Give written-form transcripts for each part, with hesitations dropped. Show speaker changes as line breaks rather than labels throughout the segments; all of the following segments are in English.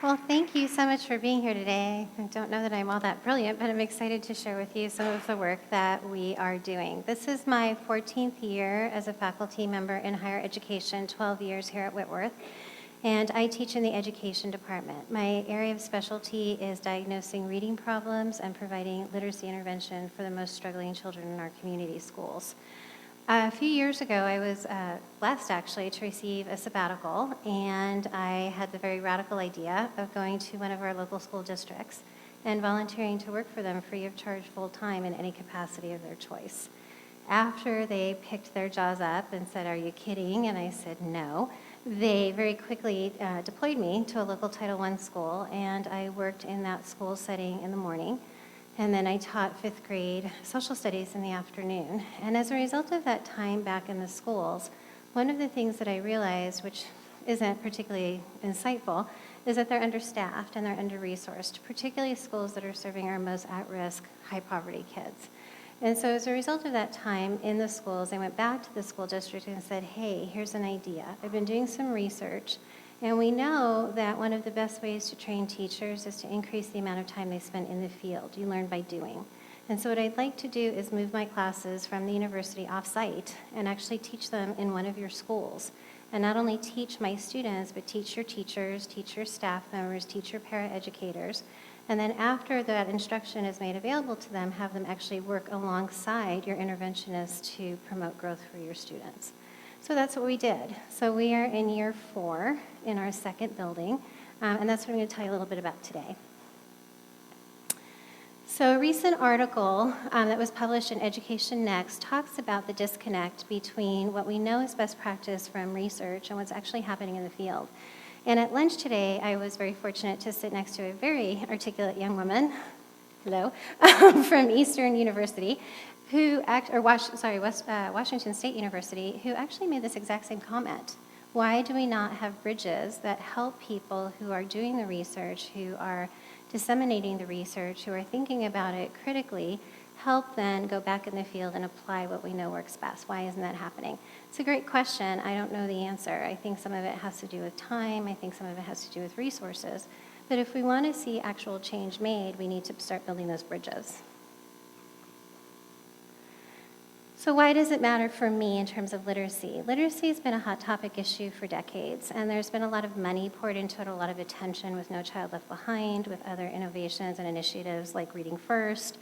Well, thank you so much for being here today. I don't know that I'm all that brilliant, but I'm excited to share with you some of the work that we are doing. This is my 14th year as a faculty member in higher education, 12 years here at Whitworth, and I teach in the education department. My area of specialty is diagnosing reading problems and providing literacy intervention for the most struggling children in our community schools. A few years ago, I was blessed actually to receive a sabbatical, and I had the very radical idea of going to one of our local school districts and volunteering to work for them free of charge full-time in any capacity of their choice. After they picked their jaws up and said, "Are you kidding?" and I said, "No," they very quickly deployed me to a local Title I school, and I worked in that school setting in the morning. And then I taught fifth grade social studies in the afternoon. And as a result of that time back in the schools, one of the things that I realized, which isn't particularly insightful, is that they're understaffed and they're under-resourced, particularly schools that are serving our most at-risk, high-poverty kids. And so as a result of that time in the schools, I went back to the school district and said, "Hey, here's an idea. I've been doing some research, and we know that one of the best ways to train teachers is to increase the amount of time they spend in the field. You learn by doing. And so what I'd like to do is move my classes from the university off-site and actually teach them in one of your schools. And not only teach my students, but teach your teachers, teach your staff members, teach your paraeducators. And then after that instruction is made available to them, have them actually work alongside your interventionists to promote growth for your students." So that's what we did. So we are in year 4 in our second building, and that's what I'm going to tell you a little bit about today. So a recent article that was published in Education Next talks about the disconnect between what we know is best practice from research and what's actually happening in the field. And at lunch today, I was very fortunate to sit next to a very articulate young woman, hello, from Eastern University, Washington State University, who actually made this exact same comment. Why do we not have bridges that help people who are doing the research, who are disseminating the research, who are thinking about it critically, help then go back in the field and apply what we know works best? Why isn't that happening? It's a great question. I don't know the answer. I think some of it has to do with time. I think some of it has to do with resources. But if we want to see actual change made, we need to start building those bridges. So why does it matter for me in terms of literacy? Literacy has been a hot topic issue for decades, and there's been a lot of money poured into it, a lot of attention with No Child Left Behind, with other innovations and initiatives like Reading First.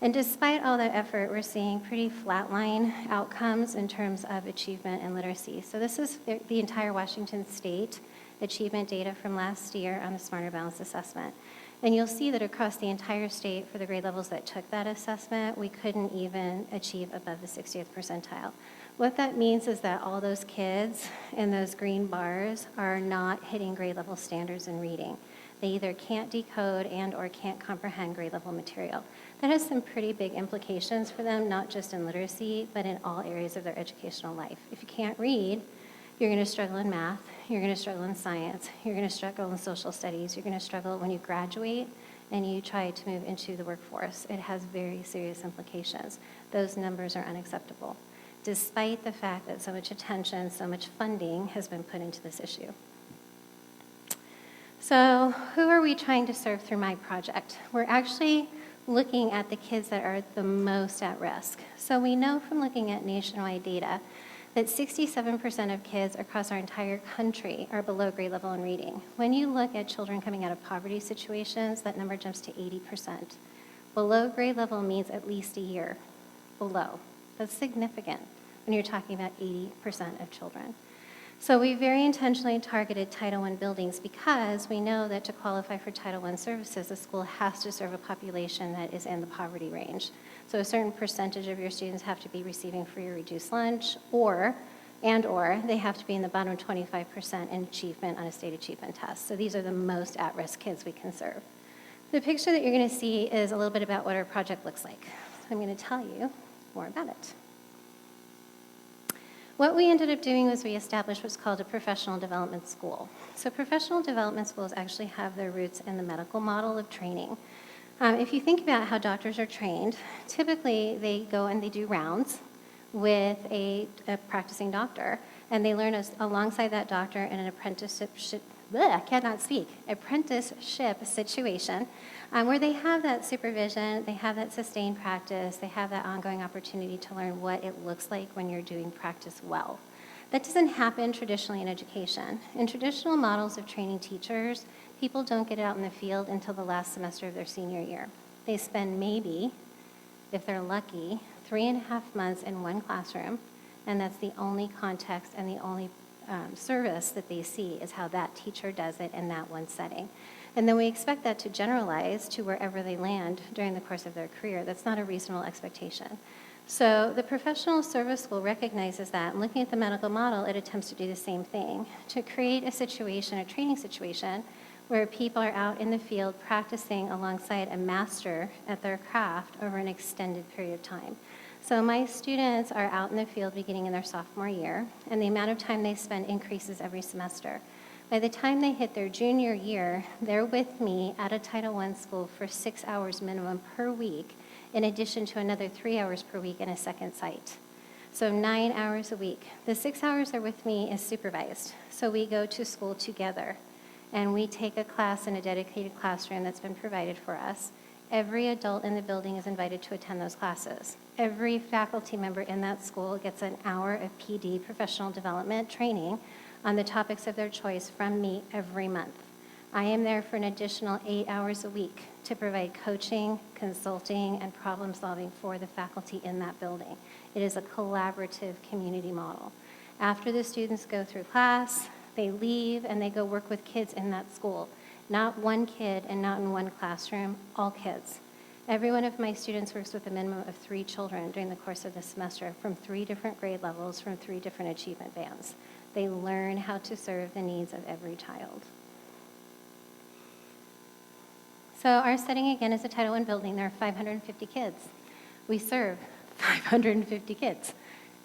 And despite all that effort, we're seeing pretty flatline outcomes in terms of achievement and literacy. So this is the entire Washington State achievement data from last year on the Smarter Balanced Assessment. And you'll see that across the entire state, for the grade levels that took that assessment, we couldn't even achieve above the 60th percentile. What that means is that all those kids in those green bars are not hitting grade level standards in reading. They either can't decode and or can't comprehend grade level material. That has some pretty big implications for them, not just in literacy, but in all areas of their educational life. If you can't read, you're going to struggle in math, you're going to struggle in science, you're going to struggle in social studies, you're going to struggle when you graduate and you try to move into the workforce. It has very serious implications. Those numbers are unacceptable, despite the fact that so much attention, so much funding has been put into this issue. So who are we trying to serve through my project? We're actually looking at the kids that are the most at risk. So we know from looking at nationwide data that 67% of kids across our entire country are below grade level in reading. When you look at children coming out of poverty situations, that number jumps to 80%. Below grade level means at least a year below. That's significant when you're talking about 80% of children. So we very intentionally targeted Title I buildings because we know that to qualify for Title I services, a school has to serve a population that is in the poverty range. So a certain percentage of your students have to be receiving free or reduced lunch, or they have to be in the bottom 25% in achievement on a state achievement test. So these are the most at-risk kids we can serve. The picture that you're going to see is a little bit about what our project looks like. So I'm going to tell you more about it. What we ended up doing was we established what's called a professional development school. So professional development schools actually have their roots in the medical model of training. If you think about how doctors are trained, typically they go and they do rounds with a practicing doctor, and they learn alongside that doctor in an apprenticeship I cannot speak, apprenticeship situation where they have that supervision, they have that sustained practice, they have that ongoing opportunity to learn what it looks like when you're doing practice well. That doesn't happen traditionally in education. In traditional models of training teachers, people don't get out in the field until the last semester of their senior year. They spend maybe, if they're lucky, 3.5 months in one classroom, and that's the only context and the only service that they see is how that teacher does it in that one setting. And then we expect that to generalize to wherever they land during the course of their career. That's not a reasonable expectation. So the professional service school recognizes that, and looking at the medical model, it attempts to do the same thing, to create a situation, a training situation, where people are out in the field practicing alongside a master at their craft over an extended period of time. So my students are out in the field beginning in their sophomore year, and the amount of time they spend increases every semester. By the time they hit their junior year, they're with me at a Title I school for 6 hours minimum per week, in addition to another 3 hours per week in a second site. So 9 hours a week. The 6 hours they're with me is supervised. So we go to school together, and we take a class in a dedicated classroom that's been provided for us. Every adult in the building is invited to attend those classes. Every faculty member in that school gets an hour of PD, professional development training, on the topics of their choice from me every month. I am there for an additional 8 hours a week to provide coaching, consulting, and problem solving for the faculty in that building. It is a collaborative community model. After the students go through class, they leave and they go work with kids in that school. Not one kid and not in one classroom, all kids. Every one of my students works with a minimum of 3 children during the course of the semester from 3 different grade levels, from 3 different achievement bands. They learn how to serve the needs of every child. So our setting, again, is a Title I building. There are 550 kids. We serve 550 kids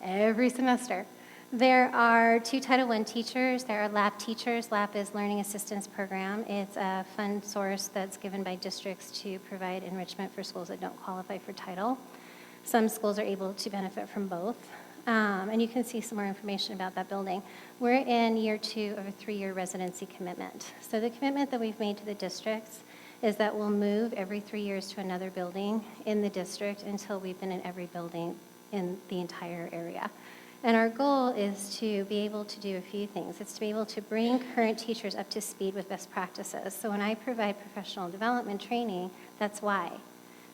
every semester. There are 2 Title I teachers. There are LAP teachers. LAP is Learning Assistance Program. It's a fund source that's given by districts to provide enrichment for schools that don't qualify for title. Some schools are able to benefit from both. And you can see some more information about that building. We're in year 2 of a 3-year residency commitment. So the commitment that we've made to the districts is that we'll move every 3 years to another building in the district until we've been in every building in the entire area. And our goal is to be able to do a few things. It's to be able to bring current teachers up to speed with best practices. So when I provide professional development training, that's why.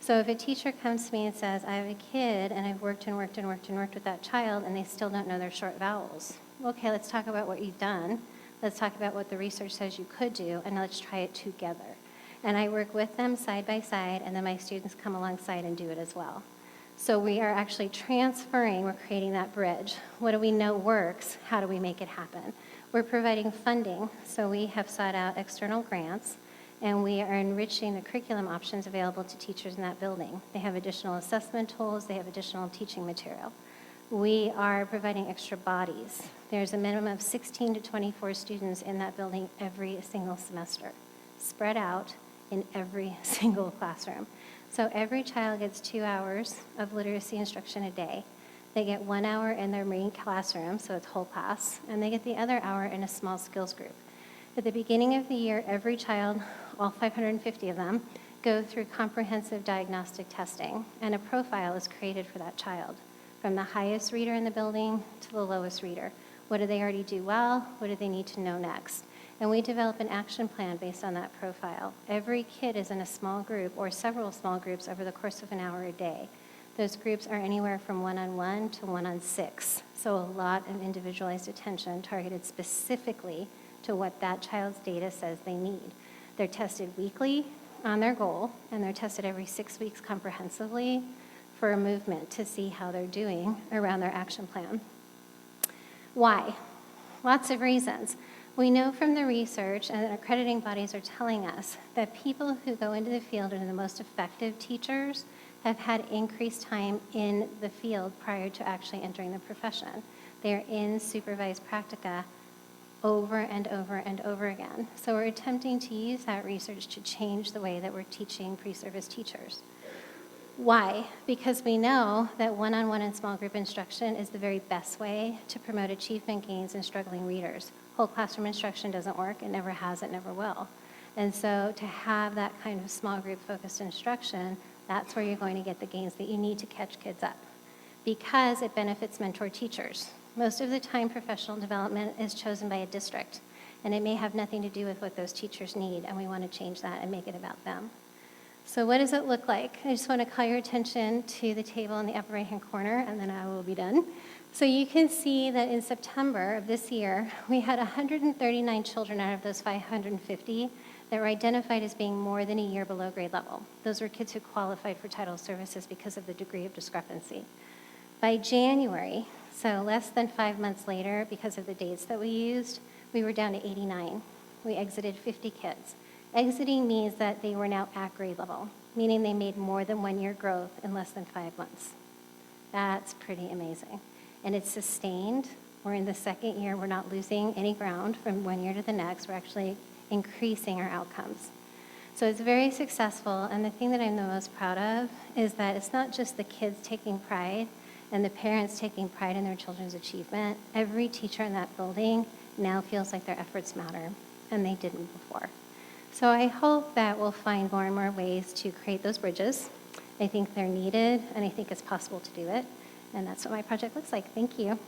So if a teacher comes to me and says, I have a kid and I've worked with that child and they still don't know their short vowels. Okay, let's talk about what you've done. Let's talk about what the research says you could do, and let's try it together. And I work with them side by side, and then my students come alongside and do it as well. So we are actually transferring, we're creating that bridge. What do we know works? How do we make it happen? We're providing funding, so we have sought out external grants, and we are enriching the curriculum options available to teachers in that building. They have additional assessment tools, they have additional teaching material. We are providing extra bodies. There's a minimum of 16 to 24 students in that building every single semester, spread out in every single classroom. So every child gets 2 hours of literacy instruction a day. They get 1 hour in their main classroom, so it's whole class, and they get the other hour in a small skills group. At the beginning of the year, every child, all 550 of them, go through comprehensive diagnostic testing, and a profile is created for that child, from the highest reader in the building to the lowest reader. What do they already do well? What do they need to know next? And we develop an action plan based on that profile. Every kid is in a small group or several small groups over the course of an hour a day. Those groups are anywhere from 1-on-1 to 1-on-6. So a lot of individualized attention targeted specifically to what that child's data says they need. They're tested weekly on their goal, and they're tested every 6 weeks comprehensively for a movement to see how they're doing around their action plan. Why? Lots of reasons. We know from the research, and accrediting bodies are telling us, that people who go into the field and are the most effective teachers have had increased time in the field prior to actually entering the profession. They are in supervised practica over and over and over again. So we're attempting to use that research to change the way that we're teaching pre-service teachers. Why? Because we know that one-on-one and small group instruction is the very best way to promote achievement gains in struggling readers. Whole classroom instruction doesn't work, it never has, it never will. And so to have that kind of small group focused instruction, that's where you're going to get the gains that you need to catch kids up, because it benefits mentor teachers. Most of the time, professional development is chosen by a district, and it may have nothing to do with what those teachers need, and we want to change that and make it about them. So what does it look like? I just want to call your attention to the table in the upper right-hand corner, and then I will be done. So you can see that in September of this year, we had 139 children out of those 550 that were identified as being more than a year below grade level. Those were kids who qualified for title services because of the degree of discrepancy. By January, so less than 5 months later, because of the dates that we used, we were down to 89. We exited 50 kids. Exiting means that they were now at grade level, meaning they made more than 1 year growth in less than 5 months. That's pretty amazing. And it's sustained. We're in the second year. We're not losing any ground from 1 year to the next. We're actually increasing our outcomes. So it's very successful. And the thing that I'm the most proud of is that it's not just the kids taking pride and the parents taking pride in their children's achievement. Every teacher in that building now feels like their efforts matter, and they didn't before. So I hope that we'll find more and more ways to create those bridges. I think they're needed, and I think it's possible to do it. And that's what my project looks like. Thank you.